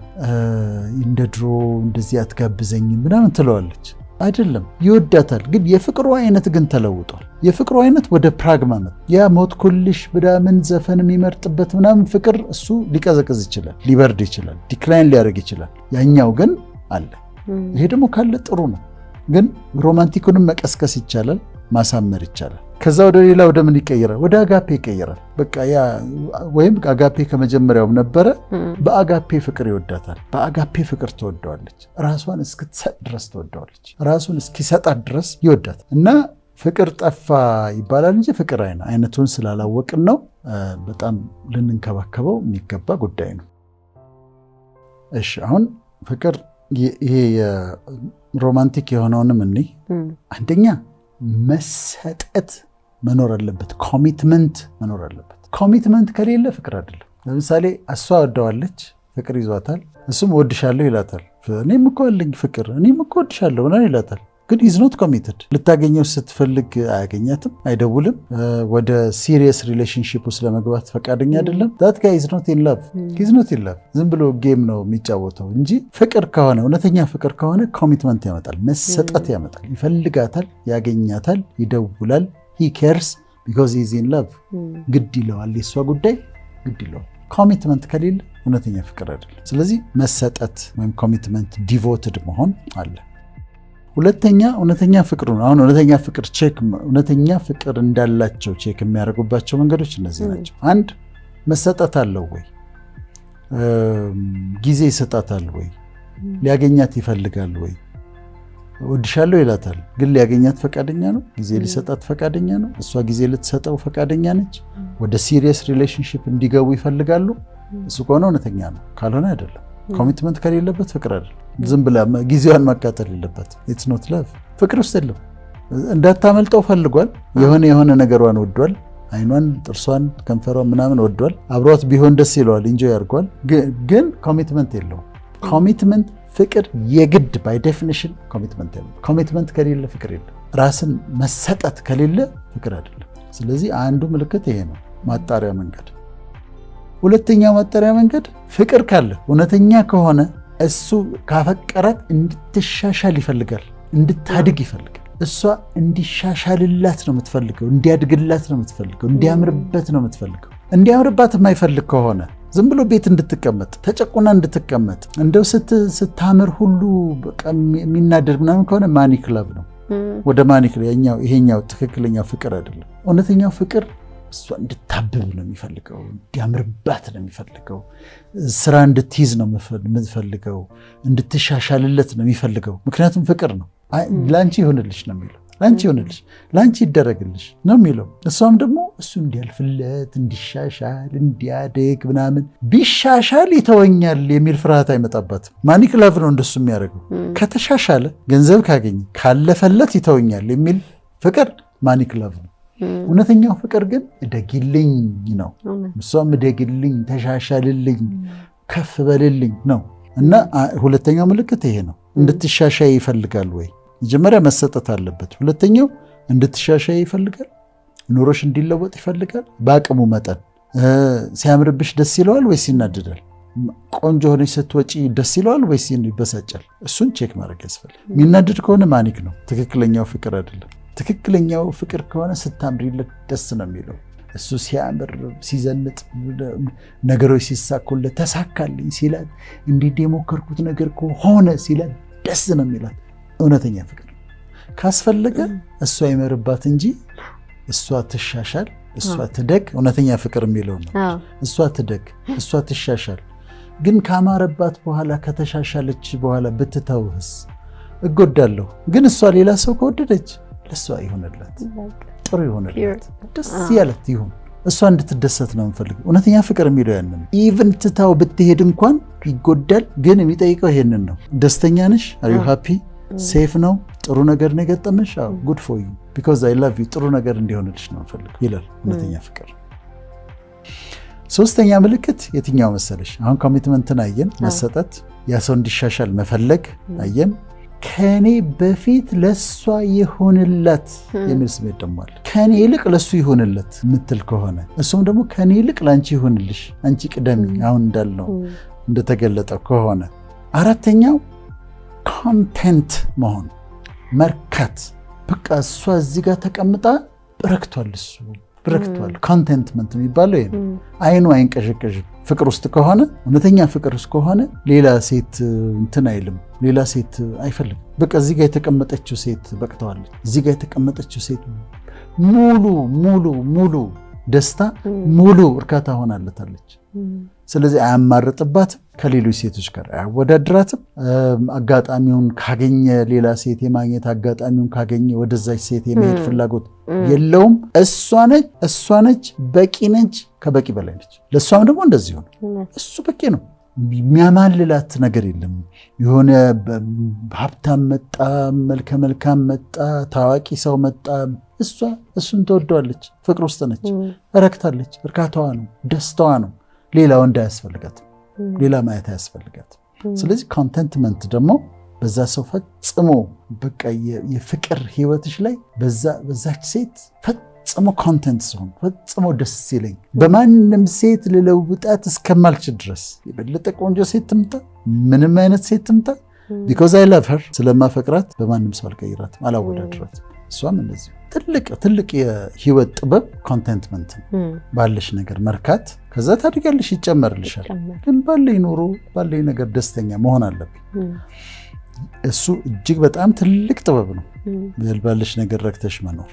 እንደ ድሮ እንደዚህ አትጋብዘኝም ምናምን ትለዋለች። አይደለም፣ ይወዳታል። ግን የፍቅሩ አይነት ግን ተለውጧል። የፍቅሩ አይነት ወደ ፕራግማ ነው። ያ ሞትኩልሽ ምናምን ዘፈን የሚመርጥበት ምናምን ፍቅር እሱ ሊቀዘቅዝ ይችላል፣ ሊበርድ ይችላል፣ ዲክላይን ሊያደርግ ይችላል። ያኛው ግን አለ። ይሄ ደግሞ ካለ ጥሩ ነው። ግን ሮማንቲኩንም መቀስቀስ ይቻላል፣ ማሳመር ይቻላል። ከዛ ወደ ሌላ ወደ ምን ይቀየራል? ወደ አጋፔ ይቀየራል። በቃ ያ ወይም አጋፔ ከመጀመሪያውም ነበረ። በአጋፔ ፍቅር ይወዳታል። በአጋፔ ፍቅር ትወደዋለች። ራሷን እስክትሰጥ ድረስ ትወደዋለች። ራሱን እስኪሰጣት ድረስ ይወዳታል። እና ፍቅር ጠፋ ይባላል እንጂ ፍቅር አይነቱን ስላላወቅን ነው። በጣም ልንንከባከበው የሚገባ ጉዳይ ነው። እሺ አሁን ፍቅር ይሄ የሮማንቲክ የሆነውንም እኔ አንደኛ መሰጠት መኖር አለበት፣ ኮሚትመንት መኖር አለበት። ኮሚትመንት ከሌለ ፍቅር አይደለም። ለምሳሌ እሷ ወደዋለች፣ ፍቅር ይዟታል፣ እሱም እወድሻለሁ ይላታል። እኔም እኮ አለኝ ፍቅር፣ እኔም እኮ እወድሻለሁ ምናምን ይላታል። ግን ኢዝ ኖት ኮሚትድ። ልታገኘው ስትፈልግ አያገኛትም፣ አይደውልም፣ ወደ ሲሪየስ ሪሌሽንሺፕ ውስጥ ለመግባት ፈቃደኛ አይደለም። ዛት ጋይ ኢዝ ኖት ኢን ላቭ፣ ኢዝ ኖት ኢን ላቭ። ዝም ብሎ ጌም ነው የሚጫወተው እንጂ ፍቅር ከሆነ እውነተኛ ፍቅር ከሆነ ኮሚትመንት ያመጣል፣ መሰጠት ያመጣል። ይፈልጋታል፣ ያገኛታል፣ ይደውላል። ሂ ኬርስ ቢኮዝ ኢዝ ኢን ላቭ። ግድ ይለዋል፣ የእሷ ጉዳይ ግድ ይለዋል። ኮሚትመንት ከሌለ እውነተኛ ፍቅር አይደለም። ስለዚህ መሰጠት ወይም ኮሚትመንት ዲቮትድ መሆን አለ። ሁለተኛ እውነተኛ ፍቅር ነው። አሁን እውነተኛ ፍቅር እንዳላቸው ቼክ የሚያደርጉባቸው መንገዶች እነዚህ ናቸው። አንድ መሰጠት አለው ወይ? ጊዜ ይሰጣታል ወይ? ሊያገኛት ይፈልጋል ወይ? እወድሻለሁ ይላታል፣ ግን ሊያገኛት ፈቃደኛ ነው? ጊዜ ሊሰጣት ፈቃደኛ ነው? እሷ ጊዜ ልትሰጠው ፈቃደኛ ነች? ወደ ሲሪየስ ሪሌሽንሺፕ እንዲገቡ ይፈልጋሉ? እሱ ከሆነ እውነተኛ ነው፣ ካልሆነ አይደለም። ኮሚትመንት ከሌለበት ፍቅር አይደለም። ዝም ብላ ጊዜዋን ማቃጠል የለበት። ኢትስ ኖት ላቭ። ፍቅር ውስጥ የለም። እንዳታመልጠው ፈልጓል። የሆነ ነገሯን ወዷል። አይኗን፣ ጥርሷን፣ ከንፈሯን ምናምን ወዷል። አብሯት ቢሆን ደስ ይለዋል፣ ኢንጆይ ያርጓል። ግን ኮሚትመንት የለውም። ኮሚትመንት ፍቅር የግድ ባይ ዴፊኒሽን ኮሚትመንት የለም። ኮሚትመንት ከሌለ ፍቅር የለም። ራስን መሰጠት ከሌለ ፍቅር አይደለም። ስለዚህ አንዱ ምልክት ይሄ ነው፣ ማጣሪያ መንገድ። ሁለተኛው ማጣሪያ መንገድ ፍቅር ካለ እውነተኛ ከሆነ እሱ ካፈቀራት እንድትሻሻል ይፈልጋል፣ እንድታድግ ይፈልጋል። እሷ እንዲሻሻልላት ነው የምትፈልገው፣ እንዲያድግላት ነው የምትፈልገው፣ እንዲያምርበት ነው የምትፈልገው። እንዲያምርባት የማይፈልግ ከሆነ ዝም ብሎ ቤት እንድትቀመጥ ተጨቁና እንድትቀመጥ እንደው ስታምር ሁሉ የሚናደድ ምናምን ከሆነ ማኒ ክለብ ነው። ወደ ማኒ ክለብ ይሄኛው ትክክለኛው ፍቅር አይደለም። እውነተኛው ፍቅር እሷ እንድታብብ ነው የሚፈልገው፣ እንዲያምርባት ነው የሚፈልገው፣ ስራ እንድትይዝ ነው የምትፈልገው፣ እንድትሻሻልለት ነው የሚፈልገው። ምክንያቱም ፍቅር ነው። ለአንቺ ይሆንልሽ ነው የሚለው፣ ለአንቺ ይሆንልሽ፣ ለአንቺ ይደረግልሽ ነው የሚለው። እሷም ደግሞ እሱ እንዲያልፍለት፣ እንዲሻሻል፣ እንዲያድግ ምናምን። ቢሻሻል ይተወኛል የሚል ፍርሃት አይመጣባትም። ማኒክላቭ ነው እንደሱ የሚያደርገው። ከተሻሻለ፣ ገንዘብ ካገኘ፣ ካለፈለት ይተወኛል የሚል ፍቅር ማኒክላቭ ነው። እውነተኛው ፍቅር ግን እደግልኝ ነው። እሷም እደግልኝ፣ ተሻሻልልኝ፣ ከፍ በልልኝ ነው። እና ሁለተኛው ምልክት ይሄ ነው። እንድትሻሻይ ይፈልጋል ወይ? መጀመሪያ መሰጠት አለበት። ሁለተኛው እንድትሻሻይ ይፈልጋል፣ ኑሮሽ እንዲለወጥ ይፈልጋል። በአቅሙ መጠን ሲያምርብሽ ደስ ይለዋል ወይስ ይናደዳል? ቆንጆ ሆነሽ ስትወጪ ደስ ይለዋል ወይስ ይበሳጫል? እሱን ቼክ ማድረግ ያስፈልጋል። የሚናደድ ከሆነ ማኒክ ነው፣ ትክክለኛው ፍቅር አይደለም። ትክክለኛው ፍቅር ከሆነ ስታምሪለት ደስ ነው የሚለው። እሱ ሲያምር፣ ሲዘንጥ፣ ነገሮች ሲሳኩለት፣ ተሳካልኝ ሲላት፣ እንዲህ የሞከርኩት ነገር ሆነ ሲላት ደስ ነው የሚላት። እውነተኛ ፍቅር ካስፈለገ እሷ ይመርባት እንጂ እሷ ትሻሻል፣ እሷ ትደግ። እውነተኛ ፍቅር የሚለው ነው። እሷ ትደግ፣ እሷ ትሻሻል። ግን ካማረባት በኋላ ከተሻሻለች በኋላ ብትተውህስ? እጎዳለሁ። ግን እሷ ሌላ ሰው ከወደደች ለእሷ ይሆንላት፣ ጥሩ ይሆንላት፣ ደስ ያለት ይሁን። እሷ እንድትደሰት ነው የምፈልገው። እውነተኛ ፍቅር የሚለው ያንን። ኢቭን ትታው ብትሄድ እንኳን ይጎዳል፣ ግን የሚጠይቀው ይሄንን ነው። ደስተኛ ነሽ? አር ዩ ሃፒ? ሴፍ ነው? ጥሩ ነገር ነው የገጠመሽ? ጉድ ፎር ዩ ቢኮዝ አይ ላቭ ዩ፣ ጥሩ ነገር እንዲሆንልሽ ነው የምፈልገው ይላል እውነተኛ ፍቅር። ሶስተኛ ምልክት የትኛው መሰለሽ? አሁን ኮሚትመንትን አየን፣ መሰጠት፣ ያ ሰው እንዲሻሻል መፈለግ አየን። ከኔ በፊት ለሷ ይሆንላት የሚል ስሜት ደግሞ አለ። ከኔ ይልቅ ለሱ ይሆንለት የምትል ከሆነ እሱም ደግሞ ከኔ ይልቅ ለአንቺ ይሆንልሽ፣ አንቺ ቅደሚ፣ አሁን እንዳልነው እንደተገለጠው ከሆነ። አራተኛው ኮንቴንት መሆን፣ መርካት። በቃ እሷ እዚህ ጋር ተቀምጣ ረክቷል፣ እሱ ረክቷል። ኮንቴንትመንት የሚባለው ይሄ ነው። አይኑ አይንቀሸቀሽም። ፍቅር ውስጥ ከሆነ እውነተኛ ፍቅር ውስጥ ከሆነ ሌላ ሴት እንትን አይልም፣ ሌላ ሴት አይፈልግም። በቃ እዚህ ጋር የተቀመጠችው ሴት በቅተዋለች። እዚህ ጋር የተቀመጠችው ሴት ሙሉ ደስታ፣ ሙሉ እርካታ ሆናለታለች። ስለዚህ አያማርጥባትም፣ ከሌሎች ሴቶች ጋር አያወዳድራትም። አጋጣሚውን ካገኘ ሌላ ሴት የማግኘት አጋጣሚውን ካገኘ ወደዛች ሴት የመሄድ ፍላጎት የለውም። እሷ ነች፣ በቂ ነች፣ ከበቂ በላይ ነች። ለእሷም ደግሞ እንደዚህ ሆነ፣ እሱ በቂ ነው። የሚያማልላት ነገር የለም። የሆነ ሀብታም መጣ፣ መልከ መልካም መጣ፣ ታዋቂ ሰው መጣ፣ እሱን ትወደዋለች፣ ፍቅር ውስጥ ነች፣ ረክታለች። እርካታዋ ነው፣ ደስታዋ ነው። ሌላ ወንድ አያስፈልጋትም፣ ሌላ ማየት አያስፈልጋትም። ስለዚህ ኮንቴንትመንት ደግሞ በዛ ሰው ፈጽሞ በቃ የፍቅር ህይወትሽ ላይ በዛች ሴት ፈጽሞ ኮንቴንት ሲሆን ፈጽሞ ደስ ይለኝ፣ በማንም ሴት ልለውጣት እስከማልችል ድረስ የበለጠ ቆንጆ ሴት ትምጣ፣ ምንም አይነት ሴት ትምጣ፣ ቢኮዝ አይ ላቭ ሄር፣ ስለማፈቅራት በማንም ሰው አልቀይራትም፣ አላወዳድራትም። እሷም እንደዚህ ትልቅ የህይወት ጥበብ ኮንቴንትመንት ባለሽ ነገር መርካት። ከዛ ታድጋለሽ፣ ይጨመርልሻል። ግን ባለኝ ኑሮ ባለኝ ነገር ደስተኛ መሆን አለብኝ። እሱ እጅግ በጣም ትልቅ ጥበብ ነው፣ ባለሽ ነገር ረክተሽ መኖር።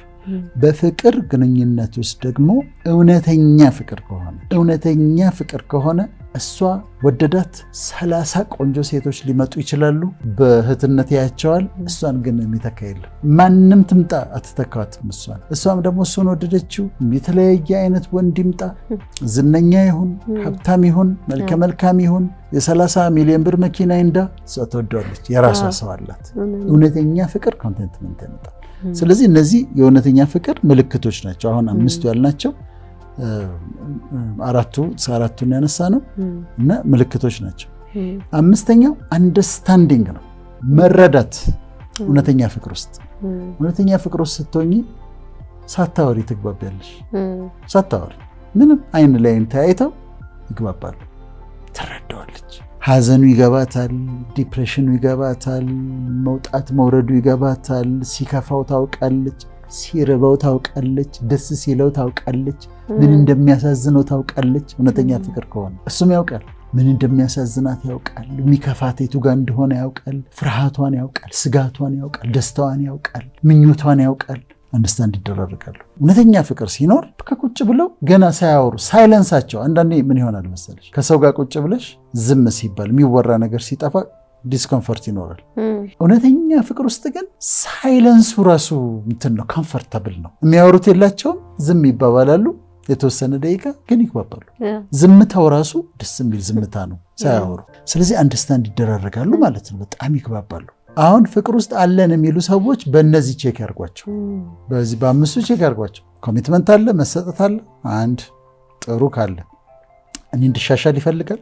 በፍቅር ግንኙነት ውስጥ ደግሞ እውነተኛ ፍቅር ከሆነ እሷ ወደዳት 30 ቆንጆ ሴቶች ሊመጡ ይችላሉ፣ በእህትነት ያያቸዋል። እሷን ግን የሚተካ የለም። ማንም ትምጣ አትተካትም እሷም ደግሞ እሱን ወደደችው። የተለያየ አይነት ወንድ ይምጣ፣ ዝነኛ ይሁን፣ ሀብታም ይሁን፣ መልከ መልካም ይሁን፣ የ30 ሚሊዮን ብር መኪና ይንዳ፣ እሷ ተወደዋለች። የራሷ ሰው አላት። እውነተኛ ፍቅር ኮንቴንትመንት ያመጣል። ስለዚህ እነዚህ የእውነተኛ ፍቅር ምልክቶች ናቸው። አሁን 5 ያልናቸው አራቱን ያነሳ ነው እና ምልክቶች ናቸው። 5ኛው አንደርስታንዲንግ ነው፣ መረዳት። እውነተኛ ፍቅር ውስጥ ስትሆኚ ሳታወሪ ትግባቢያለሽ። ሳታወሪ ምንም አይን ላይን ተያይተው ይግባባሉ። ትረዳዋለች። ሐዘኑ ይገባታል፣ ዲፕሬሽኑ ይገባታል፣ መውጣት መውረዱ ይገባታል። ሲከፋው ታውቃለች፣ ሲርበው ታውቃለች፣ ደስ ሲለው ታውቃለች፣ ምን እንደሚያሳዝነው ታውቃለች። እውነተኛ ፍቅር ከሆነ እሱም ያውቃል፣ ምን እንደሚያሳዝናት ያውቃል፣ የሚከፋት የቱ ጋር እንደሆነ ያውቃል፣ ፍርሃቷን ያውቃል፣ ስጋቷን ያውቃል፣ ደስታዋን ያውቃል፣ ምኞቷን ያውቃል። አንደርስታንድ ይደራረጋሉ። እውነተኛ ፍቅር ሲኖር ከቁጭ ብለው ገና ሳያወሩ ሳይለንሳቸው። አንዳንዴ ምን ይሆናል መሰለሽ፣ ከሰው ጋር ቁጭ ብለሽ ዝም ሲባል የሚወራ ነገር ሲጠፋ ዲስኮምፈርት ይኖራል። እውነተኛ ፍቅር ውስጥ ግን ሳይለንሱ ራሱ እንትን ነው፣ ኮምፈርታብል ነው። የሚያወሩት የላቸውም፣ ዝም ይባባላሉ። የተወሰነ ደቂቃ ግን ይግባባሉ። ዝምታው ራሱ ደስ የሚል ዝምታ ነው ሳያወሩ። ስለዚህ አንደርስታንድ ይደራረጋሉ ማለት ነው፣ በጣም ይግባባሉ። አሁን ፍቅር ውስጥ አለን የሚሉ ሰዎች በእነዚህ ቼክ ያርጓቸው፣ በዚህ በ5 ቼክ ያርጓቸው። ኮሚትመንት አለ፣ መሰጠት አለ። አንድ ጥሩ ካለ እኔ እንድሻሻል ይፈልጋል፣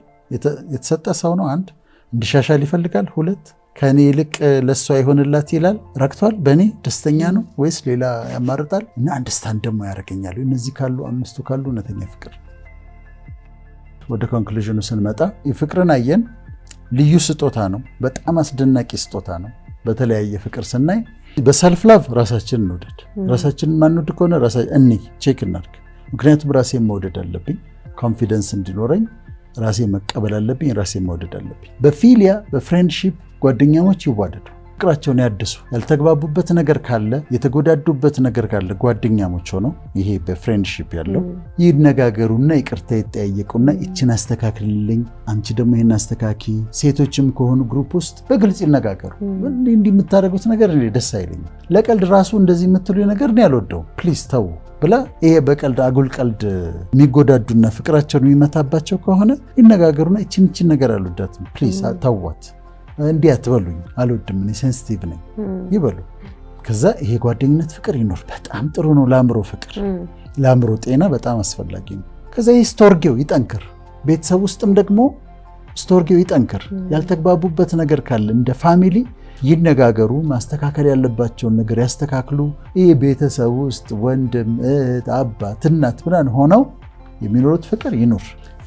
የተሰጠ ሰው ነው። አንድ እንድሻሻል ይፈልጋል። 2 ከእኔ ይልቅ ለእሷ ይሆንላት ይላል፣ ረክቷል፣ በእኔ ደስተኛ ነው ወይስ ሌላ ያማርጣል? እና አንደርስታንድ ደግሞ ያደርገኛል። እነዚህ ካሉ 5ቱ ካሉ እውነተኛ ፍቅር። ወደ ኮንክሉዥኑ ስንመጣ የፍቅርን አየን። ልዩ ስጦታ ነው፣ በጣም አስደናቂ ስጦታ ነው። በተለያየ ፍቅር ስናይ በሰልፍ ላቭ ራሳችንን እንውደድ። ራሳችንን ማንወድ ከሆነ እንይ፣ ቼክ እናድርግ። ምክንያቱም ራሴን መውደድ አለብኝ፣ ኮንፊደንስ እንዲኖረኝ ራሴ መቀበል አለብኝ፣ ራሴ መውደድ አለብኝ። በፊሊያ በፍሬንድሺፕ ጓደኛሞች ይዋደዱ፣ ፍቅራቸውን ያድሱ። ያልተግባቡበት ነገር ካለ፣ የተጎዳዱበት ነገር ካለ ጓደኛሞች ሆነው ይሄ በፍሬንድሺፕ ያለው ይነጋገሩና ይቅርታ ይጠያየቁና ይችን አስተካክልልኝ፣ አንቺ ደግሞ ይህን አስተካኪ። ሴቶችም ከሆኑ ግሩፕ ውስጥ በግልጽ ይነጋገሩ። እንዲህ የምታደርጉት ነገር ደስ አይለኝም፣ ለቀልድ ራሱ እንደዚህ የምትሉ ነገር እኔ አልወደውም፣ ፕሊዝ ተው ብላ ይሄ በቀልድ አጉል ቀልድ የሚጎዳዱና ፍቅራቸውን የሚመታባቸው ከሆነ ይነጋገሩና ይችን ነገር አልወዳትም፣ ፕሊዝ ተዋት፣ እንዲህ አትበሉኝ፣ አልወድም፣ እኔ ሴንሲቲቭ ነኝ ይበሉ። ከዛ ይሄ ጓደኝነት ፍቅር ይኖር። በጣም ጥሩ ነው ለአእምሮ ፍቅር፣ ለአእምሮ ጤና በጣም አስፈላጊ ነው። ከዛ ይህ ስቶርጌው ይጠንክር። ቤተሰብ ውስጥም ደግሞ ስቶርጌው ይጠንክር። ያልተግባቡበት ነገር ካለ እንደ ፋሚሊ ይነጋገሩ፣ ማስተካከል ያለባቸውን ነገር ያስተካክሉ። ይህ ቤተሰብ ውስጥ ወንድም፣ እህት፣ አባት፣ እናት ምናምን ሆነው የሚኖሩት ፍቅር ይኑር።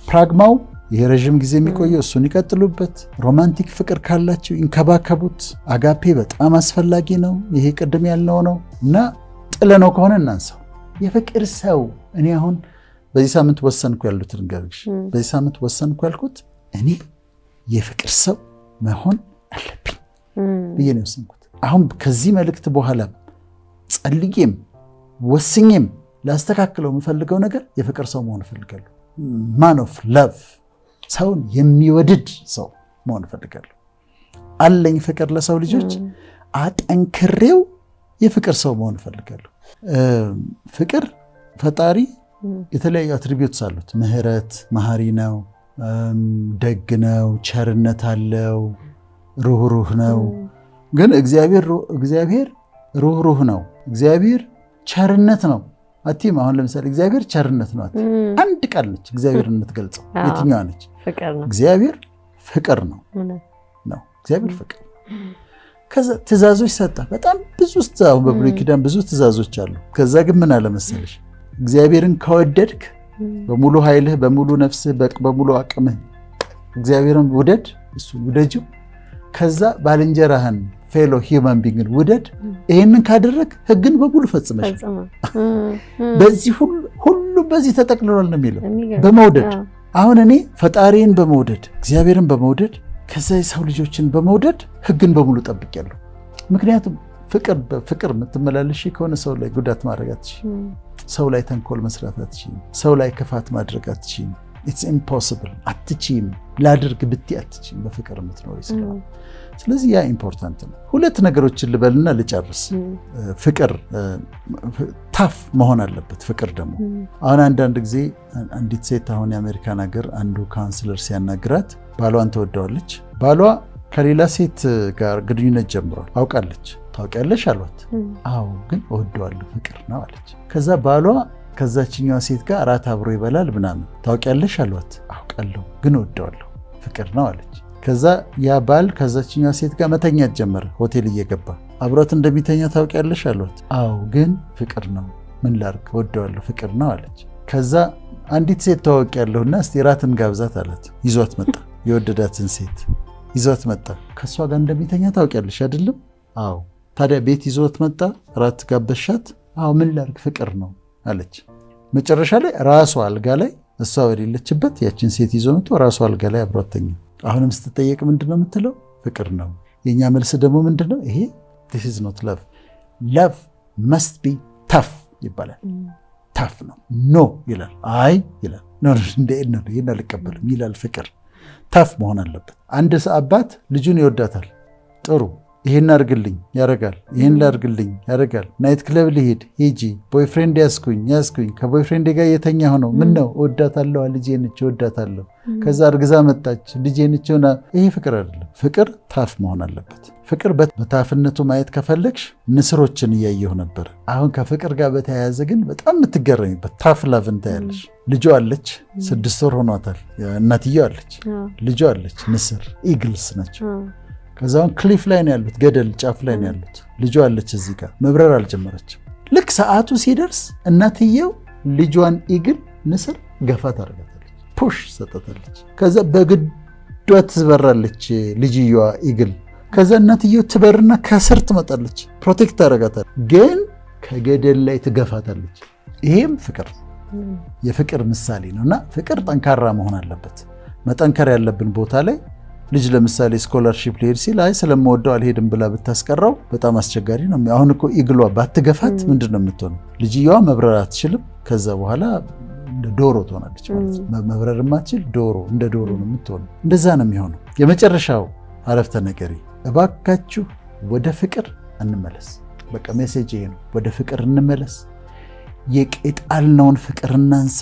ፕራግማው ይሄ ረዥም ጊዜ የሚቆየው እሱን ይቀጥሉበት። ሮማንቲክ ፍቅር ካላቸው ይንከባከቡት። አጋፔ በጣም አስፈላጊ ነው። ይሄ ቅድም ያልነው ነው እና ጥለነው ከሆነ እናንሳው። የፍቅር ሰው እኔ አሁን በዚህ ሳምንት ወሰንኩ ያሉትን ገርግሽ በዚህ ሳምንት ወሰንኩ ያልኩት እኔ የፍቅር ሰው መሆን አለብኝ ብዬ ነው የወሰንኩት። አሁን ከዚህ መልእክት በኋላ ጸልዬም ወስኜም ላስተካክለው የምፈልገው ነገር የፍቅር ሰው መሆን እፈልጋለሁ። ማን ኦፍ ላቭ ሰውን የሚወድድ ሰው መሆን እፈልጋለሁ። አለኝ ፍቅር ለሰው ልጆች አጠንክሬው የፍቅር ሰው መሆን እፈልጋለሁ። ፍቅር ፈጣሪ የተለያዩ አትሪቢዩትስ አሉት። ምህረት፣ መሐሪ ነው፣ ደግ ነው፣ ቸርነት አለው፣ ሩህሩህ ነው። ግን እግዚአብሔር ሩህሩህ ነው፣ እግዚአብሔር ቸርነት ነው አቲም። አሁን ለምሳሌ እግዚአብሔር ቸርነት ነው አቲ አንድ ቃል ነች እግዚአብሔርን የምትገልጸው የትኛዋ ነች? እግዚአብሔር ፍቅር ነው። እግዚአብሔር ፍቅር። ከዛ ትእዛዞች ሰጣ። በጣም ብዙ በብሉይ ኪዳን ብዙ ትእዛዞች አሉ። ከዛ ግን ምን አለ መሰለሽ? እግዚአብሔርን ከወደድክ በሙሉ ኃይልህ፣ በሙሉ ነፍስህ፣ በሙሉ አቅምህ እግዚአብሔርን ውደድ፣ እሱን ውደጅው። ከዛ ባልንጀራህን ፌሎ ሂውማን ቢንግን ውደድ። ይህንን ካደረግ ህግን በሙሉ ፈጽመሽ። በዚህ ሁሉም በዚህ ተጠቅልሏል ነው የሚለው፣ በመውደድ። አሁን እኔ ፈጣሪን በመውደድ እግዚአብሔርን በመውደድ ከዛ የሰው ልጆችን በመውደድ ህግን በሙሉ ጠብቄያለሁ። ምክንያቱም ፍቅር የምትመላለሽ ከሆነ ሰው ላይ ጉዳት ማድረግ አትችይም፣ ሰው ላይ ተንኮል መስራት አትችይም፣ ሰው ላይ ክፋት ማድረግ አትችይም። ኢትስ ኢምፖሲብል፣ አትችይም። ላድርግ ብትይ አትችይም በፍቅር የምትኖሪ ስለሆነ። ስለዚህ ያ ኢምፖርታንት ነው። ሁለት ነገሮችን ልበልና ልጨርስ። ፍቅር ታፍ መሆን አለበት። ፍቅር ደግሞ አሁን አንዳንድ ጊዜ አንዲት ሴት አሁን የአሜሪካን ሀገር አንዱ ካውንስለር ሲያናግራት ባሏን ትወደዋለች። ባሏ ከሌላ ሴት ጋር ግንኙነት ጀምሯል። አውቃለች። ታውቂያለሽ አሏት። አዎ ግን እወደዋለሁ፣ ፍቅር ነው አለች። ከዛ ባሏ ከዛችኛዋ ሴት ጋር እራት አብሮ ይበላል ምናምን። ታውቂያለሽ አሏት። አውቃለሁ ግን እወደዋለሁ፣ ፍቅር ነው አለች። ከዛ ያ ባል ከዛችኛዋ ሴት ጋር መተኛት ጀመረ። ሆቴል እየገባ አብሯት እንደሚተኛ ታውቂያለሽ አሏት። አዎ ግን ፍቅር ነው፣ ምን ላድርግ፣ እወደዋለሁ፣ ፍቅር ነው አለች። ከዛ አንዲት ሴት ታውቂያለሁና እስቲ እራትን ጋብዛት አላት። ይዟት መጣ። የወደዳትን ሴት ይዟት መጣ። ከእሷ ጋር እንደሚተኛ ታውቂያለሽ አይደለም? አዎ። ታዲያ ቤት ይዞት መጣ። እራት ጋበሻት? አዎ። ምን ላድርግ፣ ፍቅር ነው አለች። መጨረሻ ላይ ራሷ አልጋ ላይ እሷ በሌለችበት ያችን ሴት ይዞ መጥቶ ራሷ አልጋ ላይ አብሯት ተኛ። አሁንም ስትጠየቅ ምንድነው የምትለው? ፍቅር ነው። የኛ መልስ ደግሞ ምንድነው? ይሄ this is not love. love must be tough ይባላል። ታፍ ነው። ኖ ይላል። አይ ይላል። ኖ ነው ይሄን አልቀበልም ይላል። ፍቅር ታፍ መሆን አለበት። አንድ አባት ልጁን ይወዳታል። ጥሩ ይሄን አድርግልኝ ያደርጋል። ይሄን ላድርግልኝ ያደርጋል። ናይት ክለብ ልሄድ ሂጂ፣ ቦይፍሬንድ ያስኩኝ ከቦይፍሬንድ ጋር የተኛ ሆነው ምን ነው እወዳታለሁ፣ ልጄ ነች እወዳታለሁ። ከዛ እርግዛ መጣች ልጄ ነች ሆና። ይሄ ፍቅር አይደለም። ፍቅር ታፍ መሆን አለበት። ፍቅር በታፍነቱ ማየት ከፈለግሽ ንስሮችን እያየሁ ነበር። አሁን ከፍቅር ጋር በተያያዘ ግን በጣም የምትገረሚበት ታፍ ላቭን ታያለሽ። ልጇ አለች፣ 6 ወር ሆኗታል። እናትየው አለች፣ ልጇ አለች። ንስር ኢግልስ ናቸው። ከዛውን ክሊፍ ላይ ነው ያሉት፣ ገደል ጫፍ ላይ ነው ያሉት። ልጇ አለች፣ እዚህ ጋር መብረር አልጀመረችም። ልክ ሰዓቱ ሲደርስ እናትየው ልጇን ኢግል ንስር ገፋ ታደርጋታለች፣ ፑሽ ሰጠታለች። ከዛ በግዷ ትበራለች ልጅየዋ ኢግል። ከዛ እናትየው ትበርና ከስር ትመጣለች፣ ፕሮቴክት ታደርጋታለች፣ ግን ከገደል ላይ ትገፋታለች። ይሄም ፍቅር የፍቅር ምሳሌ ነው። እና ፍቅር ጠንካራ መሆን አለበት። መጠንከር ያለብን ቦታ ላይ ልጅ ለምሳሌ ስኮላርሺፕ ሊሄድ ሲል አይ ስለምወደው አልሄድም ብላ ብታስቀረው በጣም አስቸጋሪ ነው። አሁን እኮ ኢግሏ ባትገፋት ምንድን ነው የምትሆነው? ልጅየዋ መብረር አትችልም። ከዛ በኋላ እንደ ዶሮ ትሆናለች ማለት ነው። መብረር የማትችል ዶሮ፣ እንደ ዶሮ ነው የምትሆነው። እንደዛ ነው የሚሆነው። የመጨረሻው አረፍተ ነገሬ እባካችሁ ወደ ፍቅር እንመለስ። በቃ ሜሴጅ ይሄ ነው። ወደ ፍቅር እንመለስ። የጣልነውን ፍቅር እናንሳ።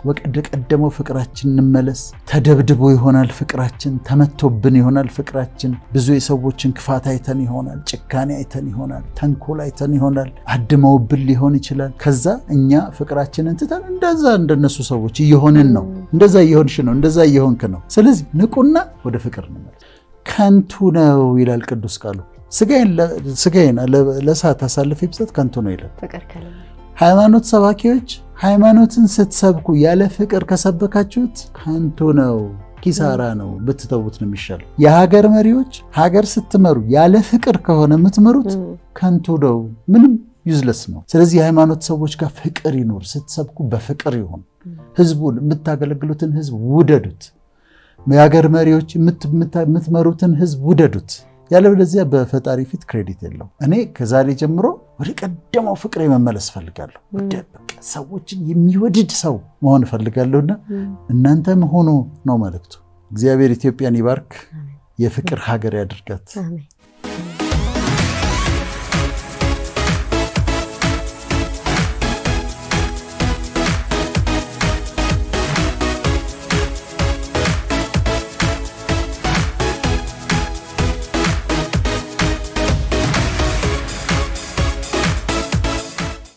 ወደ ቀደመው ፍቅራችን እንመለስ። ተደብድቦ ይሆናል ፍቅራችን፣ ተመቶብን ይሆናል ፍቅራችን። ብዙ የሰዎችን ክፋት አይተን ይሆናል፣ ጭካኔ አይተን ይሆናል፣ ተንኮል አይተን ይሆናል፣ አድመውብን ሊሆን ይችላል። ከዛ እኛ ፍቅራችንን ትተን እንደዛ እንደነሱ ሰዎች እየሆንን ነው። እንደዛ እየሆንሽ ነው፣ እንደዛ እየሆንክ ነው። ስለዚህ ንቁና ወደ ፍቅር እንመለስ። ከንቱ ነው ይላል ቅዱስ ቃሉ። ስጋዬን ለእሳት አሳልፌ ብሰጥ ከንቱ ነው ይላል። ሃይማኖት ሰባኪዎች ሃይማኖትን ስትሰብኩ ያለ ፍቅር ከሰበካችሁት ከንቱ ነው፣ ኪሳራ ነው፣ ብትተውት ነው የሚሻለው። የሀገር መሪዎች ሀገር ስትመሩ ያለ ፍቅር ከሆነ የምትመሩት ከንቱ ነው፣ ምንም ዩዝለስ ነው። ስለዚህ የሃይማኖት ሰዎች ጋር ፍቅር ይኖር። ስትሰብኩ በፍቅር ይሁን። ህዝቡን የምታገለግሉትን ህዝብ ውደዱት። የሀገር መሪዎች የምትመሩትን ህዝብ ውደዱት። ያለበለዚያ በፈጣሪ ፊት ክሬዲት የለው። እኔ ከዛሬ ጀምሮ ወደ ቀደመው ፍቅሬ መመለስ ፈልጋለሁ። ሰዎችን የሚወድድ ሰው መሆን ፈልጋለሁና እናንተም ሆኖ ነው መልእክቱ። እግዚአብሔር ኢትዮጵያን ይባርክ፣ የፍቅር ሀገር ያድርጋት።